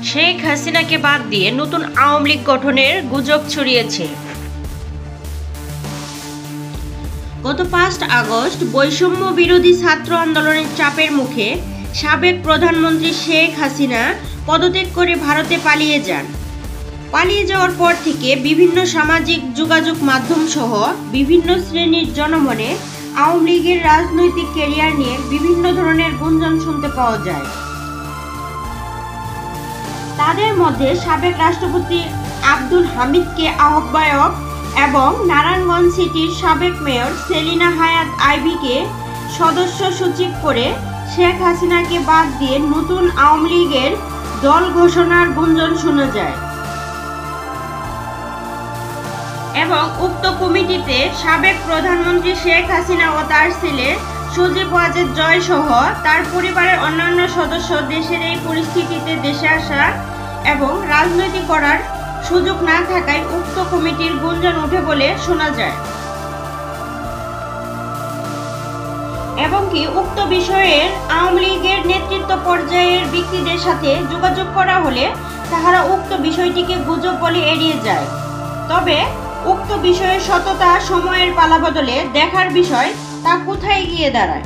শেখ হাসিনাকে বাদ দিয়ে নতুন আওয়ামী লীগ গঠনের গুজব ছড়িয়েছে। গত 5 আগস্ট বৈষম্য বিরোধী ছাত্র আন্দোলনের চাপের মুখে সাবেক প্রধানমন্ত্রী শেখ হাসিনা পদত্যাগ করে ভারতে পালিয়ে যান। পালিয়ে যাওয়ার পর থেকে বিভিন্ন সামাজিক যোগাযোগ মাধ্যম সহ বিভিন্ন শ্রেণীর জনমনে আওয়ামী লীগের রাজনৈতিক ক্যারিয়ার নিয়ে বিভিন্ন ধরনের গুঞ্জন শুনতে পাওয়া যায়। তাদের মধ্যে সাবেক রাষ্ট্রপতি আব্দুল হামিদকে আহ্বায়ক এবং নারায়ণগঞ্জ সিটির সাবেক মেয়র সেলিনা হায়াৎ আইভীকে সদস্য সচিব করে শেখ হাসিনাকে বাদ দিয়ে নতুন আওয়ামী লীগের দল ঘোষণার গুঞ্জন শোনা যায় এবং উক্ত কমিটিতে সাবেক প্রধানমন্ত্রী শেখ হাসিনা ও তার ছেলে সজীব ওয়াজেদ জয় সহ তার পরিবারের অন্যান্য সদস্য দেশের এই পরিস্থিতিতে দেশে আসা এবং রাজনীতি করার সুযোগ না থাকায় উক্ত কমিটির গুঞ্জন ওঠে বলে শোনা যায় এবং কি উক্ত বিষয়ের আওয়ামী লীগের নেতৃত্ব পর্যায়ের ব্যক্তিদের সাথে যোগাযোগ করা হলে তাহারা উক্ত বিষয়টিকে গুজব বলে এড়িয়ে যায়। তবে উক্ত বিষয়ের সততা সময়ের পালাবদলে দেখার বিষয় তা কোথায় গিয়ে দাঁড়ায়।